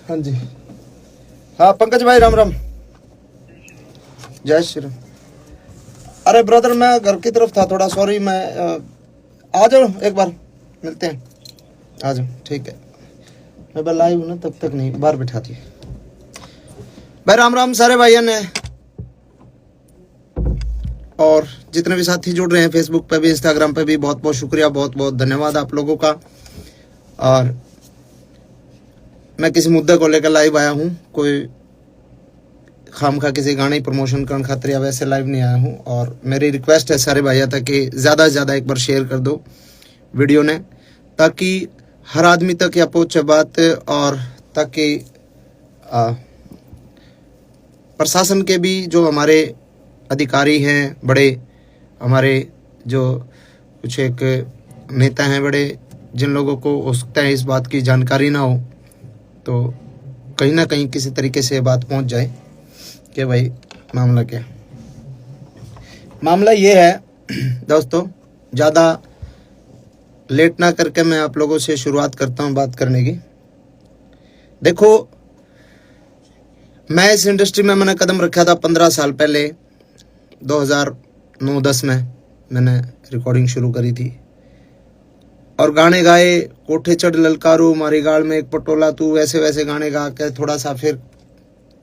हाँ जी, हाँ पंकज भाई राम राम, जय श्री राम। अरे ब्रदर मैं घर की तरफ था थोड़ा, सॉरी। मैं आ जाओ एक बार मिलते हैं, आ जाओ। ठीक है, मैं बस लाइव हूँ ना, तब तक नहीं, बाहर बैठा दी भाई। राम राम सारे भाइयों ने, और जितने भी साथी जुड़ रहे हैं फेसबुक पे भी इंस्टाग्राम पे भी, बहुत बहुत शुक्रिया, बहुत बहुत धन्यवाद आप लोगों का। और मैं किसी मुद्दे को लेकर लाइव आया हूँ, कोई खामखा किसी गाने प्रमोशन करने खातिर या वैसे लाइव नहीं आया हूँ। और मेरी रिक्वेस्ट है सारे भाइयों तक कि ज़्यादा से ज़्यादा एक बार शेयर कर दो वीडियो ने, ताकि हर आदमी तक यह पहुँचे बात, और ताकि प्रशासन के भी जो हमारे अधिकारी हैं, बड़े हमारे जो कुछ एक नेता हैं बड़े, जिन लोगों को हो सकता है इस बात की जानकारी ना हो, तो कहीं ना कहीं किसी तरीके से बात पहुंच जाए कि भाई मामला क्या। मामला ये है दोस्तों, ज़्यादा लेट ना करके मैं आप लोगों से शुरुआत करता हूं बात करने की। देखो, मैं इस इंडस्ट्री में मैंने कदम रखा था 15 साल पहले, 2009-10 में मैंने रिकॉर्डिंग शुरू करी थी, और गाने गाए, कोठे चढ़ ललकारू मारी गाल में एक पटोला तू, वैसे वैसे गाने गा के थोड़ा सा फिर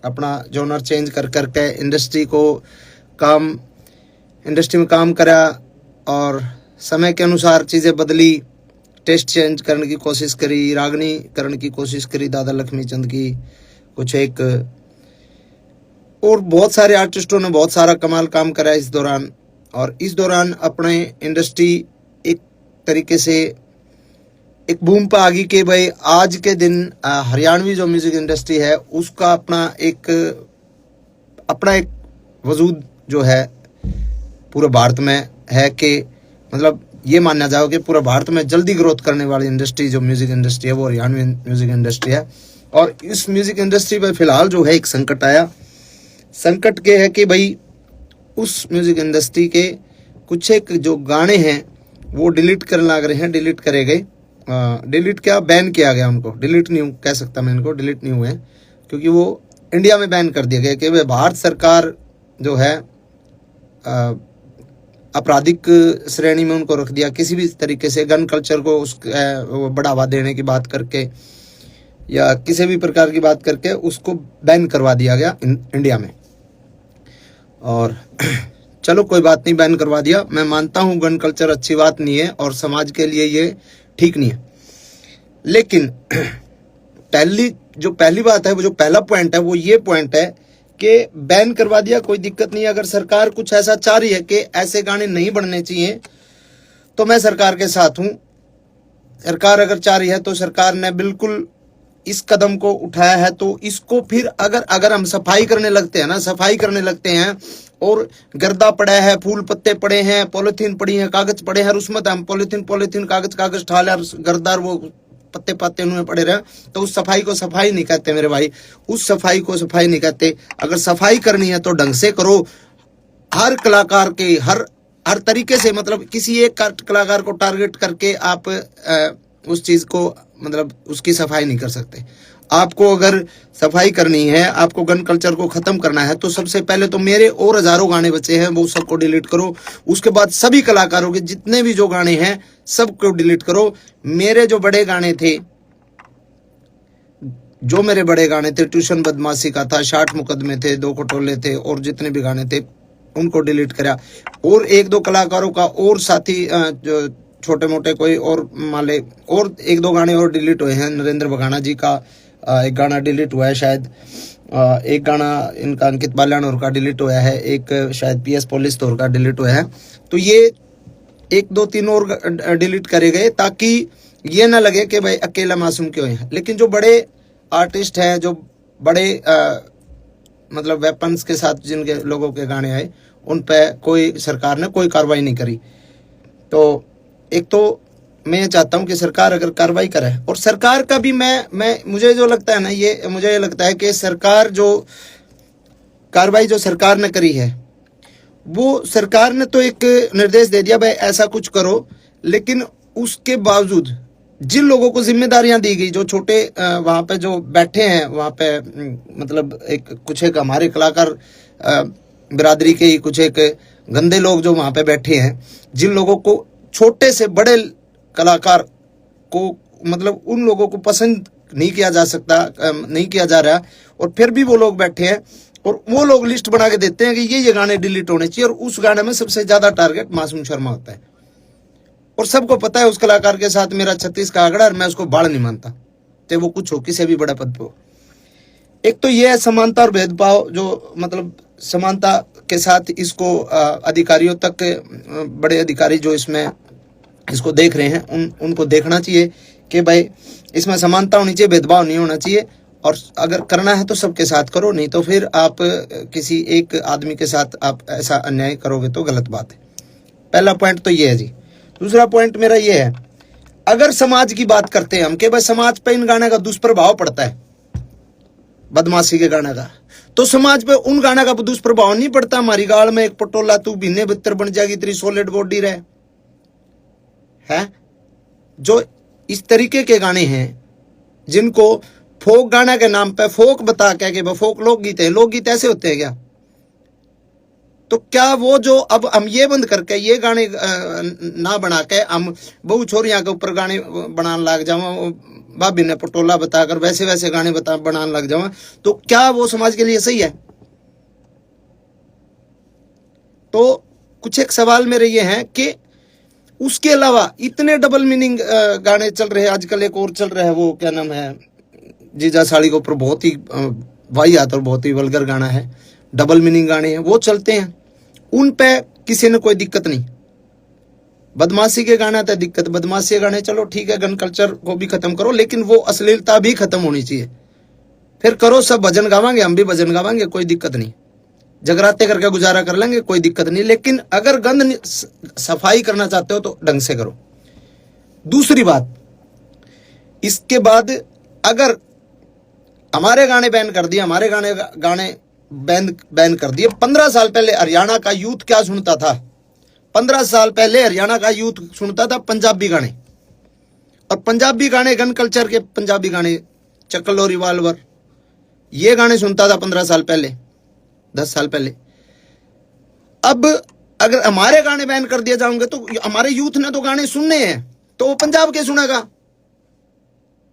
अपना जॉनर चेंज कर करके इंडस्ट्री में काम करा, और समय के अनुसार चीज़ें बदली, टेस्ट चेंज करने की कोशिश करी, रागनी करने की कोशिश करी दादा लक्ष्मी चंद की, कुछ एक और बहुत सारे आर्टिस्टों ने बहुत सारा कमाल काम करा इस दौरान। और इस दौरान अपने इंडस्ट्री एक तरीके से एक बूम पर आ गई कि भाई आज के दिन हरियाणवी जो म्यूज़िक इंडस्ट्री है उसका अपना एक वजूद जो है पूरे भारत में है, कि मतलब ये मानना जाओ कि पूरे भारत में जल्दी ग्रोथ करने वाली इंडस्ट्री जो म्यूज़िक इंडस्ट्री है वो हरियाणवी म्यूज़िक इंडस्ट्री है। और इस म्यूज़िक इंडस्ट्री पर फिलहाल जो है एक संकट आया। संकट के है कि भाई उस म्यूज़िक इंडस्ट्री के कुछ एक जो गाने हैं वो डिलीट करने लग रहे हैं, डिलीट करे गए, डिलीट क्या, बैन किया गया उनको, डिलीट नहीं कह सकता मैं इनको, डिलीट नहीं हुए, क्योंकि वो इंडिया में बैन कर दिया गया कि भाई भारत सरकार जो है आपराधिक श्रेणी में उनको रख दिया, किसी भी तरीके से गन कल्चर को बढ़ावा देने की बात करके या किसी भी प्रकार की बात करके उसको बैन करवा दिया गया इंडिया में। और चलो कोई बात नहीं, बैन करवा दिया, मैं मानता हूँ गन कल्चर अच्छी बात नहीं है और समाज के लिए ये ठीक नहीं है। लेकिन पहली बात है, वो जो पहला पॉइंट है वो ये पॉइंट है कि बैन करवा दिया, कोई दिक्कत नहीं। अगर सरकार कुछ ऐसा चाह रही है कि ऐसे गाने नहीं बनने चाहिए तो मैं सरकार के साथ हूँ। सरकार अगर चाह रही है तो सरकार ने बिल्कुल इस कदम को उठाया है, तो इसको फिर अगर हम सफाई करने लगते हैं ना, सफाई करने लगते हैं और गर्दा पड़ा है, फूल पत्ते पड़े हैं, पॉलिथीन पड़ी है, कागज पड़े हैं, और उसमें हम पॉलिथीन कागज ठाले और गर्दार वो पत्ते पत्ते उनमें पड़े रहे, तो उस सफाई को सफाई नहीं कहते मेरे भाई, उस सफाई को सफाई नहीं कहते। अगर सफाई करनी है तो ढंग से करो, हर कलाकार के हर तरीके से, मतलब किसी एक कलाकार को टारगेट करके आप उस चीज को, मतलब उसकी सफाई नहीं कर सकते। आपको अगर सफाई करनी है, आपको गन कल्चर को खत्म करना है, तो सबसे पहले तो मेरे और हजारों गाने बचे हैं वो सबको डिलीट करो। उसके बाद सभी कलाकारों के जितने भी जो गाने हैं सबको डिलीट करो। मेरे जो बड़े गाने थे, ट्यूशन बदमाशी का था, 60 मुकदमे थे, 2 खटोले थे, और जितने भी गाने थे उनको डिलीट करा। और 1-2 कलाकारों का और साथी जो छोटे मोटे कोई और माले, और 1-2 गाने और डिलीट हुए हैं। नरेंद्र बघाना जी का एक गाना डिलीट हुआ है शायद, एक गाना इनका अंकित बाल्यान का डिलीट हुआ है, एक शायद PS पुलिस तौर का डिलीट हुआ है। तो ये 1-2-3 और डिलीट करे गए ताकि ये ना लगे कि भाई अकेला मासूम क्यों है। लेकिन जो बड़े आर्टिस्ट हैं, जो बड़े मतलब वेपन्स के साथ जिनके लोगों के गाने आए, उन पे कोई सरकार ने कोई कार्रवाई नहीं करी। तो एक तो मैं चाहता हूं कि सरकार अगर कार्रवाई करे, और सरकार का भी मुझे जो लगता है ना, ये मुझे ये लगता है कि सरकार जो कार्रवाई जो सरकार ने करी है, वो सरकार ने तो एक निर्देश दे दिया भाई ऐसा कुछ करो, लेकिन उसके बावजूद जिन लोगों को जिम्मेदारियां दी गई, जो छोटे वहां पे जो बैठे हैं वहां पे, मतलब एक कुछ एक हमारे कलाकार बिरादरी के ही कुछ एक गंदे लोग जो वहां पे बैठे हैं, जिन लोगों को छोटे से बड़े कलाकार को मतलब उन लोगों को पसंद नहीं किया जा सकता, नहीं किया जा रहा, और फिर भी वो लोग बैठे हैं और वो लोग लिस्ट बना के देते हैं कि ये गाने डिलीट होने चाहिए, और उस गाने में सबसे ज्यादा टारगेट मासूम शर्मा होता है। और सबको पता है उस कलाकार के साथ मेरा 36 का आंकड़ा, और मैं उसको बाढ़ नहीं मानता, चाहे वो कुछ हो, किसी भी बड़े पद पे हो। एक तो ये है समानता और भेदभाव, जो मतलब समानता के साथ इसको अधिकारियों तक, बड़े अधिकारी जो इसमें इसको देख रहे हैं उनको देखना चाहिए कि भाई इसमें समानता होनी चाहिए, भेदभाव नहीं होना चाहिए, और अगर करना है तो सबके साथ करो, नहीं तो फिर आप किसी एक आदमी के साथ आप ऐसा अन्याय करोगे तो गलत बात है। पहला पॉइंट तो ये है जी। दूसरा पॉइंट मेरा ये है, अगर समाज की बात करते हैं हम कि भाई समाज पे इन गाने का दुष्प्रभाव पड़ता है, बदमाशी के गाने का, तो समाज पे उन गाने का दुष्प्रभाव नहीं पड़ता। हमारी गाल में एक पटोला तू बिन्ने बितर बन जाएगी, तेरी सॉलिड बॉडी रहे है, जो इस तरीके के गाने हैं जिनको फोक गाना के नाम पे फोक बता के फोक लोकगीत है, लोकगीत ऐसे होते हैं क्या? तो क्या वो जो अब हम ये बंद करके ये गाने ना बना के हम बहु छोरियां के ऊपर गाने बनाने लग जाओ, भाभी ने पटोला बताकर वैसे वैसे गाने बनाने लग जाओ, तो क्या वो समाज के लिए सही है? तो कुछ एक सवाल मेरे ये हैं कि उसके अलावा इतने डबल मीनिंग गाने चल रहे हैं आजकल। एक और चल रहा है, वो क्या नाम है, जीजा साड़ी के ऊपर बहुत ही वाहियात और बहुत ही वल्गर गाना है, डबल मीनिंग गाने हैं, वो चलते हैं, उन पे किसी ने कोई दिक्कत नहीं। बदमाशी के गाना तो दिक्कत, बदमाशी के गाने चलो ठीक है, गन कल्चर को भी खत्म करो, लेकिन वो अश्लीलता भी खत्म होनी चाहिए। फिर करो, सब भजन गावांगे, हम भी भजन गावांगे, कोई दिक्कत नहीं, जगराते करके गुजारा कर लेंगे, कोई दिक्कत नहीं, लेकिन अगर गंद सफाई करना चाहते हो तो ढंग से करो। दूसरी बात, इसके बाद अगर हमारे गाने बैन कर दिए, हमारे गाने बैन कर दिए, 15 साल पहले हरियाणा का यूथ क्या सुनता था? 15 साल पहले हरियाणा का यूथ सुनता था पंजाबी गाने, और पंजाबी गाने गन कल्चर के पंजाबी गाने, चक्कर और रिवाल्वर, ये गाने सुनता था 15 साल पहले, 10 साल पहले। अब अगर हमारे गाने बैन कर दिए जाएंगे तो हमारे यूथ ने तो गाने सुनने हैं, तो वो पंजाब के सुनेगा,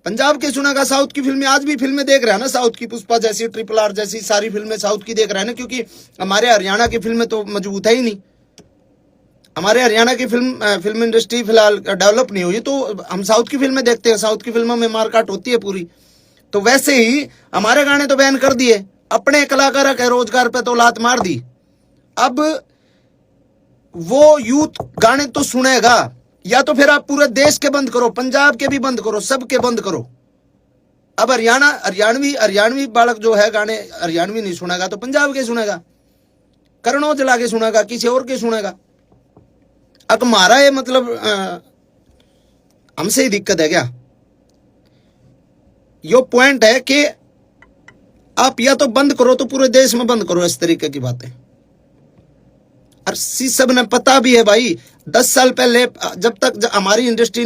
पंजाब के सुनेगा। साउथ की फिल्में, आज भी फिल्में देख रहा है ना, साउथ की पुष्पा जैसी, ट्रिपल आर जैसी सारी फिल्में साउथ की देख रहा है ना, क्योंकि हमारे हरियाणा की फिल्में तो मजबूत है ही नहीं। हमारे हरियाणा की फिल्म इंडस्ट्री फिलहाल डेवलप नहीं हुई, तो हम साउथ की फिल्में देखते हैं, साउथ की फिल्मों में मारकाट होती है पूरी। तो वैसे ही हमारे गाने तो बैन कर दिए, अपने कलाकार के रोजगार पे तो लात मार दी। अब वो यूथ गाने तो सुनेगा, या तो फिर आप पूरे देश के बंद करो, पंजाब के भी बंद करो, सबके बंद करो। अब हरियाणवी बालक जो है गाने हरियाणवी नहीं सुनेगा तो पंजाब के सुनेगा, करण औजला के सुनेगा, किसी और के सुनेगा। अब हमारा ये मतलब हमसे ही दिक्कत है क्या? यो पॉइंट है कि आप या तो बंद करो तो पूरे देश में बंद करो, इस तरीके की बातें। और सब ने पता भी है भाई, 10 साल पहले जब तक हमारी इंडस्ट्री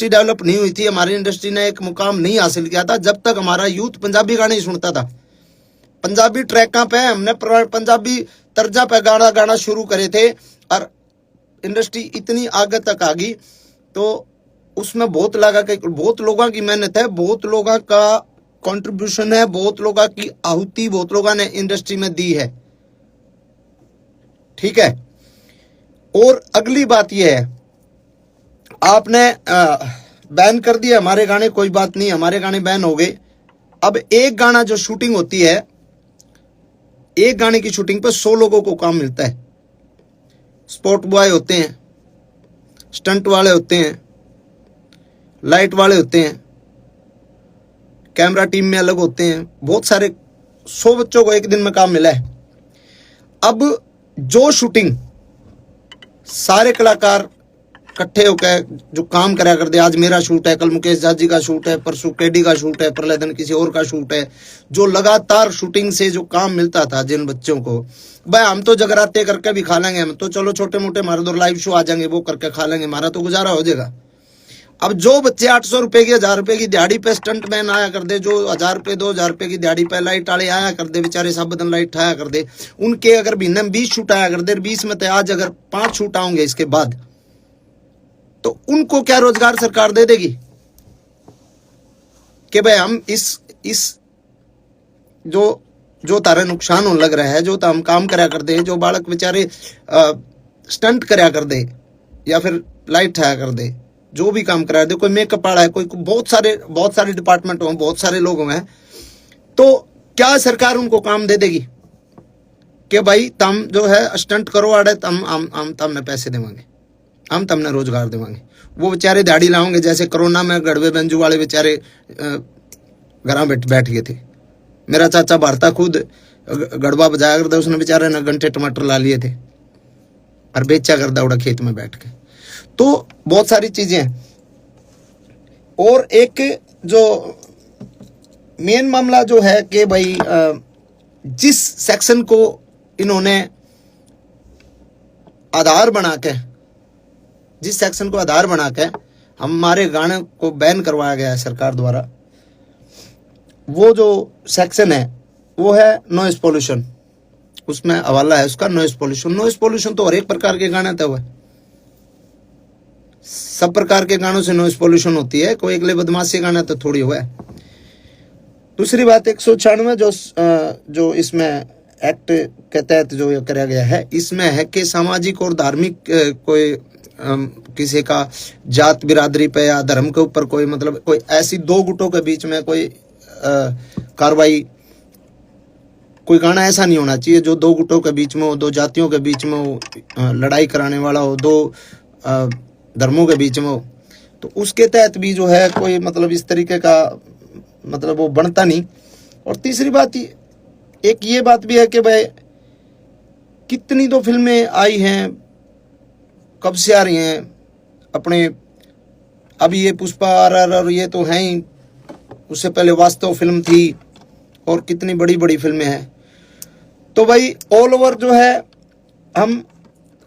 डेवलप नहीं हुई थी, हमारी इंडस्ट्री ने एक मुकाम नहीं हासिल किया था, जब तक हमारा यूथ पंजाबी गाने ही सुनता था। पंजाबी ट्रैकों पे हमने पंजाबी तर्जा पे गाना शुरू करे थे, और इंडस्ट्री इतनी आगे तक आ गई, तो उसमें बहुत लोगों की मेहनत है, बहुत लोगों का कंट्रीब्यूशन है, बहुत लोगों की आहुति बहुत लोगों ने इंडस्ट्री में दी है, ठीक है। और अगली बात यह है, आपने बैन कर दिया हमारे गाने, कोई बात नहीं, हमारे गाने बैन हो गए। अब एक गाना जो शूटिंग होती है, एक गाने की शूटिंग पे 100 लोगों को काम मिलता है। स्पॉट बॉय होते हैं, स्टंट वाले होते हैं, लाइट वाले होते हैं, कैमरा टीम में अलग होते हैं, बहुत सारे 100 बच्चों को एक दिन में काम मिला है। अब जो शूटिंग सारे कलाकार इकट्ठे होकर जो काम करा करते, आज मेरा शूट है, कल मुकेश जाजी का शूट है, परसों केडी का शूट है, परले दिन किसी और का शूट है, जो लगातार शूटिंग से जो काम मिलता था जिन बच्चों को, भाई हम तो जगराते करके भी खा लेंगे, हम तो चलो छोटे मोटे हमारे दो लाइव शो आ जाएंगे, वो करके खा लेंगे, हमारा तो गुजारा हो जाएगा। अब जो बच्चे 800 रुपए की 1000 रुपए की दिहाड़ी पे स्टंट मैन आया कर दे, जो 1000 रुपए 2000 रुपए की दिहाड़ी पे लाइट वाले आया कर दे, बेचारे सब बदन लाइट आया कर दे, उनके अगर महीने में 20 शूट आया कर दे, 20 में तो आज अगर 5 शूट आएंगे इसके बाद, तो उनको क्या रोजगार सरकार दे देगी कि भाई हम इस जो तारे नुकसान होने लग रहा है, जो हम काम करया कर दे, जो बालक बेचारे स्टंट करया कर दे या फिर लाइट आया कर दे, जो भी काम करा दे, कोई मेकअप वाला है, कोई बहुत सारे डिपार्टमेंट हों, बहुत सारे लोग हैं, तो क्या सरकार उनको काम दे देगी कि भाई तुम जो है स्टंट करो आड़े, हम तुमने पैसे देवांगे, हम तुमने रोजगार देवांगे। वो बेचारे दाढ़ी लाओगे, जैसे कोरोना में गड़वे बेंजू वाले बेचारे घर बैठ गए थे। मेरा चाचा भारता खुद गड़बा बजाया करता, उसने बेचारे ने घंटे टमाटर ला लिए थे और बेचा करता उड़ा खेत में बैठ के। तो बहुत सारी चीजें हैं। और एक जो मेन मामला जो है कि भाई जिस सेक्शन को इन्होंने आधार बना के, जिस सेक्शन को आधार बना के हमारे गाने को बैन करवाया गया है सरकार द्वारा, वो जो सेक्शन है वो है नॉइज पोल्यूशन। उसमें हवाला है उसका नॉइज पोल्यूशन। नॉइज पोल्यूशन तो हर एक प्रकार के गाने तो है, सब प्रकार के गानों से नॉइज पोल्यूशन होती है, कोई अगले बदमाशी गाना तो थोड़ी हुआ है। दूसरी बात 196 जो इसमें एक्ट के तहत जो ये कराया गया है, इसमें है कि सामाजिक और धार्मिक कोई किसी का जात बिरादरी पे या धर्म के ऊपर कोई मतलब कोई ऐसी दो गुटों के बीच में कोई कार्रवाई, कोई गाना ऐसा नहीं होना चाहिए जो दो गुटों के बीच में हो, दो जातियों के बीच में हो, लड़ाई कराने वाला हो, दो धर्मों के बीच में हो। तो उसके तहत भी जो है कोई मतलब इस तरीके का मतलब वो बनता नहीं। और तीसरी बात एक ये बात भी है कि भाई कितनी तो फिल्में आई हैं, कब से आ रही हैं अपने, अभी ये पुष्पा RR और ये तो हैं ही, उससे पहले वास्तव फिल्म थी और कितनी बड़ी बड़ी फिल्में हैं। तो भाई ऑल ओवर जो है हम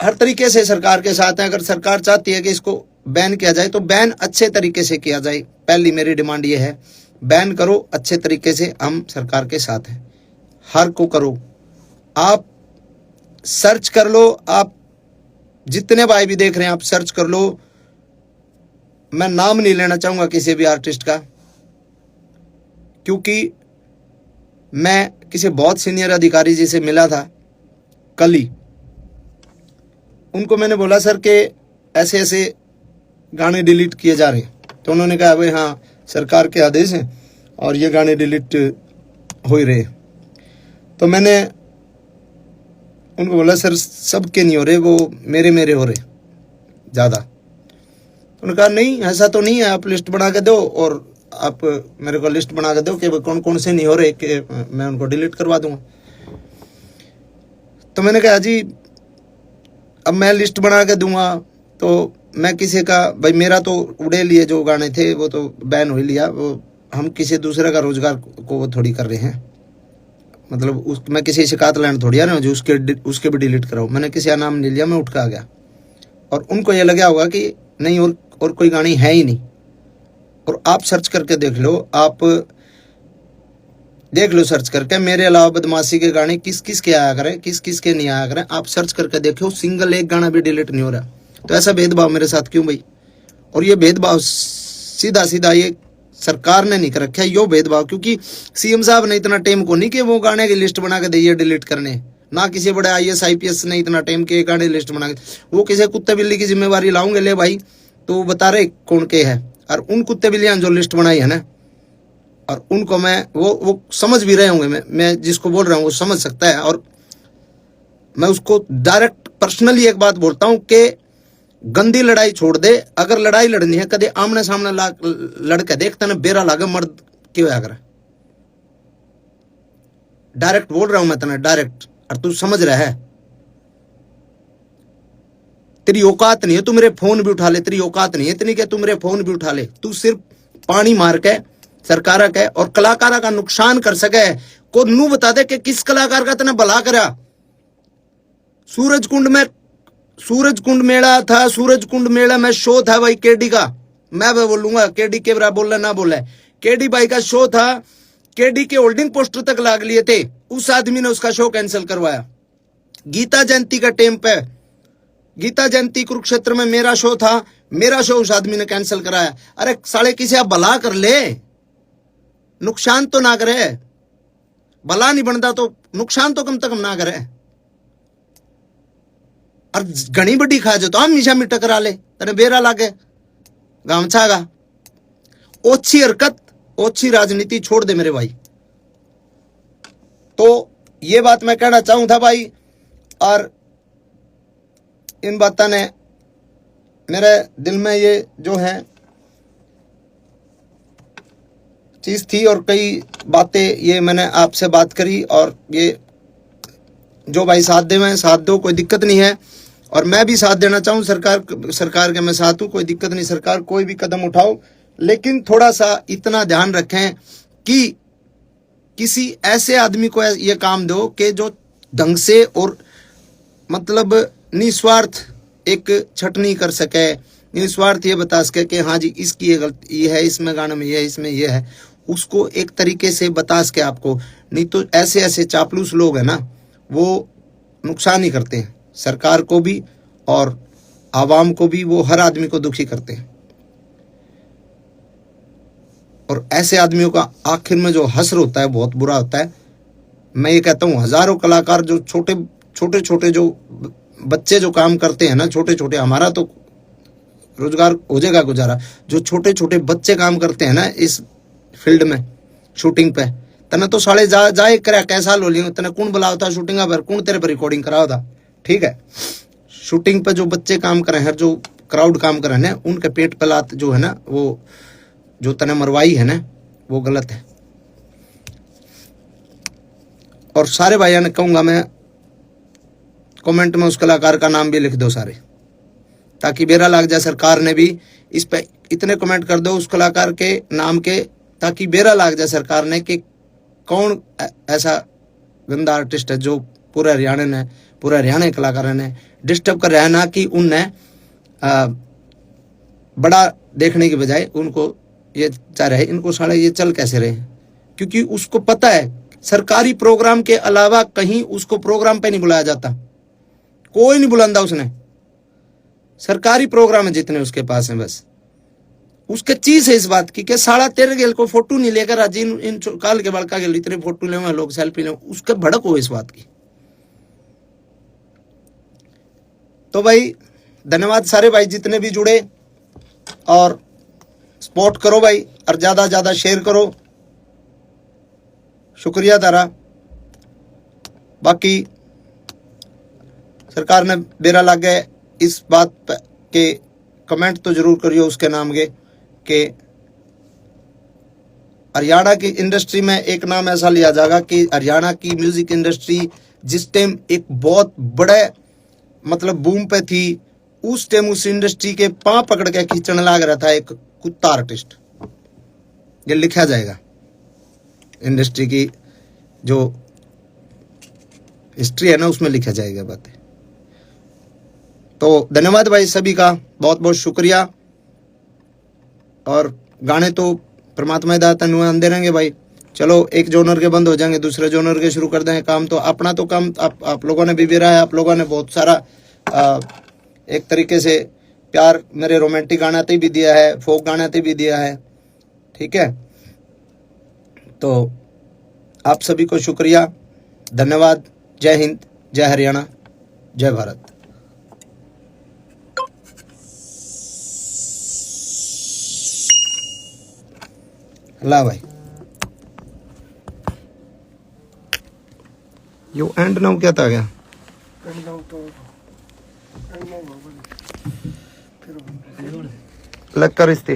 हर तरीके से सरकार के साथ हैं। अगर सरकार चाहती है कि इसको बैन किया जाए तो बैन अच्छे तरीके से किया जाए। पहली मेरी डिमांड ये है, बैन करो अच्छे तरीके से, हम सरकार के साथ हैं। हर को करो, आप सर्च कर लो, आप जितने भाई भी देख रहे हैं आप सर्च कर लो। मैं नाम नहीं लेना चाहूंगा किसी भी आर्टिस्ट का, क्योंकि मैं किसी बहुत सीनियर अधिकारी जी से मिला था कल ही। उनको मैंने बोला सर कि ऐसे ऐसे गाने डिलीट किए जा रहे हैं, तो उन्होंने कहा भाई हाँ सरकार के आदेश हैं और ये गाने डिलीट हो ही रहे। तो मैंने उनको बोला सर सबके नहीं हो रहे, वो मेरे हो रहे ज़्यादा। उन्होंने कहा नहीं ऐसा तो नहीं है, आप लिस्ट बना के दो और आप मेरे को लिस्ट बना के दो कि कौन कौन से नहीं हो रहे, कि मैं उनको डिलीट करवा दूंगा। तो मैंने कहा जी अब मैं लिस्ट बना के दूंगा तो मैं किसी का, भाई मेरा तो उड़े लिए जो गाने थे वो तो बैन हो ही लिया, वो हम किसी दूसरे का रोजगार को वो थोड़ी कर रहे हैं। मतलब मैं किसी शिकायत लाइन थोड़ी आ रहा हूँ जो उसके भी डिलीट कराओ। मैंने किसी का नाम नहीं लिया, मैं उठ के आ गया। और उनको ये लगा होगा कि नहीं और कोई गानी है ही नहीं। और आप सर्च करके देख लो, आप देख लो सर्च करके, मेरे अलावा बदमाशी के गाने किस किस के आया करें, किस किस के नहीं आया करें, आप सर्च करके देखो, सिंगल एक गाना भी डिलीट नहीं हो रहा। तो ऐसा भेदभाव मेरे साथ क्यों भाई? और ये भेदभाव सीधा सीधा ये सरकार ने नहीं कर रखा है, यो भेदभाव, क्योंकि CM साहब ने इतना टाइम को नहीं कि वो गाने की लिस्ट बना के दिए डिलीट करने, ना किसी बड़े IAS IPS ने इतना टाइम के गाने लिस्ट बना के, वो किसी कुत्ते बिल्ली की जिम्मेवारी लाऊंगे ले भाई, तो बता रहे कौन के है। और उन कुत्ते बिल्लियां जो लिस्ट बनाई है ना, और उनको मैं वो समझ भी रहे होंगे, मैं जिसको बोल रहा हूँ वो समझ सकता है। और मैं उसको डायरेक्ट पर्सनली एक बात बोलता हूँ कि गंदी लड़ाई छोड़ दे। अगर लड़ाई लड़नी है कदे आमने सामने लड़के देखते ना, बेरा लागे मर्द क्यों अगर डायरेक्ट बोल रहा हूं मैं तेने डायरेक्ट, और तू समझ रहा है। तेरी औकात नहीं है तू मेरे फोन भी उठा ले, तेरी औकात नहीं है इतनी कि तू मेरे फोन भी उठा ले। तू सिर्फ पानी मार के सरकार के और कलाकारा का नुकसान कर सके को नू बता दे कि किस कलाकार का तेने भला करा। सूरज कुंड मेला था, सूरज कुंड मेला में शो था भाई केडी का, मैं भी बोलूंगा केडी के बराबर बोले ना बोले। केडी भाई का शो था, केडी के होल्डिंग पोस्टर तक लाग लिए थे, उस आदमी ने उसका शो कैंसिल करवाया। गीता जयंती का टाइम पे, गीता जयंती कुरुक्षेत्र में मेरा शो था, मेरा शो उस आदमी ने कैंसिल कराया। अरे साले किसी आप भला कर ले, नुकसान तो ना करे, भला नहीं बनता तो नुकसान तो कम से कम ना करे। और घनी बड़ी खा जो तो हम मीशा में टकरा ले, तेरे बेरा लागे गामछागा। ओछी हरकत, ओछी राजनीति छोड़ दे मेरे भाई। तो ये बात मैं कहना चाहूं था भाई, और इन बातों ने मेरे दिल में ये जो है चीज थी, और कई बातें ये मैंने आपसे बात करी। और ये जो भाई साथ दे मैं साथ दो, कोई दिक्कत नहीं है। और मैं भी साथ देना चाहूँ, सरकार के मैं साथ हूँ, कोई दिक्कत नहीं। सरकार कोई भी कदम उठाओ, लेकिन थोड़ा सा इतना ध्यान रखें कि किसी ऐसे आदमी को ये काम दो कि जो ढंग से और मतलब निस्वार्थ एक छटनी कर सके, निस्वार्थ ये बता सके कि हाँ जी इसकी ये गलती है, इसमें गाने में ये है, इसमें ये है, उसको एक तरीके से बता सके आपको। नहीं तो ऐसे ऐसे चापलूस लोग हैं ना, वो नुकसान ही करते हैं सरकार को भी और आवाम को भी, वो हर आदमी को दुखी करते हैं। और ऐसे आदमियों का आखिर में जो हश्र होता है बहुत बुरा होता है। मैं ये कहता हूँ हजारों कलाकार जो छोटे छोटे जो बच्चे जो काम करते हैं ना, छोटे छोटे, हमारा तो रोजगार हो जाएगा गुजारा, जो छोटे छोटे बच्चे काम करते हैं ना इस फील्ड में शूटिंग पे, तना तो साले जाए करे कैसा लो लियो, तना कौन बुलाओ था शूटिंग पर, कौन तेरे पर रिकॉर्डिंग कराओ था। ठीक है, शूटिंग पे जो बच्चे काम कर रहे हैं, जो क्राउड काम कर रहे हैं, उनके पेट पे लात जो है ना, वो जो तना मरवाई है ना, वो गलत है। और सारे भाइयों ने कहूंगा मैं, कमेंट में उस कलाकार का नाम भी लिख दो सारे, ताकि बेरा लाग जाए सरकार ने भी इस पे इतने कमेंट कर दो उस कलाकार के नाम के, ताकि बेरा लाग जाए सरकार ने कि कौन ऐसा गंदा आर्टिस्ट है जो पूरे हरियाणा के कलाकारों ने डिस्टर्ब कर रहा है ना, कि उनने बड़ा देखने के बजाय उनको ये चाह रहे इनको साले ये चल कैसे रहे, क्योंकि उसको पता है सरकारी प्रोग्राम के अलावा कहीं उसको प्रोग्राम पे नहीं बुलाया जाता, कोई नहीं बुलांदा उसने। सरकारी प्रोग्राम है जितने उसके पास हैं, बस उसके चीज है इस बात की कि साला तेरे गेल को फोटो नहीं लेकर आज इन काल के बड़का गेल इतने फोटो ले लोग सेल्फी ले, उसके भड़क हो इस बात की। तो भाई धन्यवाद सारे भाई जितने भी जुड़े, और सपोर्ट करो भाई, और ज्यादा शेयर करो, शुक्रिया तारा। बाकी सरकार ने बेरा लग गए इस बात के कमेंट तो जरूर करियो उसके नाम के, कि हरियाणा की इंडस्ट्री में एक नाम ऐसा लिया जाएगा कि हरियाणा की म्यूजिक इंडस्ट्री जिस टाइम एक बहुत बड़े मतलब बूम पे थी, उस टाइम उस इंडस्ट्री के पांव पकड़ के खींचने लग रहा था एक कुत्ता आर्टिस्ट। ये लिखा जाएगा इंडस्ट्री की जो हिस्ट्री है ना, उसमें लिखा जाएगा बातें। तो धन्यवाद भाई सभी का, बहुत बहुत शुक्रिया। और गाने तो परमात्मा दाता आंदे रहेंगे भाई। चलो एक जोनर के बंद हो जाएंगे, दूसरे जोनर के शुरू कर देंगे काम। तो अपना तो काम आप लोगों ने भी बेरा है, आप लोगों ने बहुत सारा एक तरीके से प्यार मेरे रोमांटिक गाने पे भी दिया है, फोक गाने पे भी दिया है। ठीक है, तो आप सभी को शुक्रिया, धन्यवाद। जय हिंद, जय हरियाणा, जय भारत। ला भाई यो एंड नाउ क्या था गया लग कर इस्ते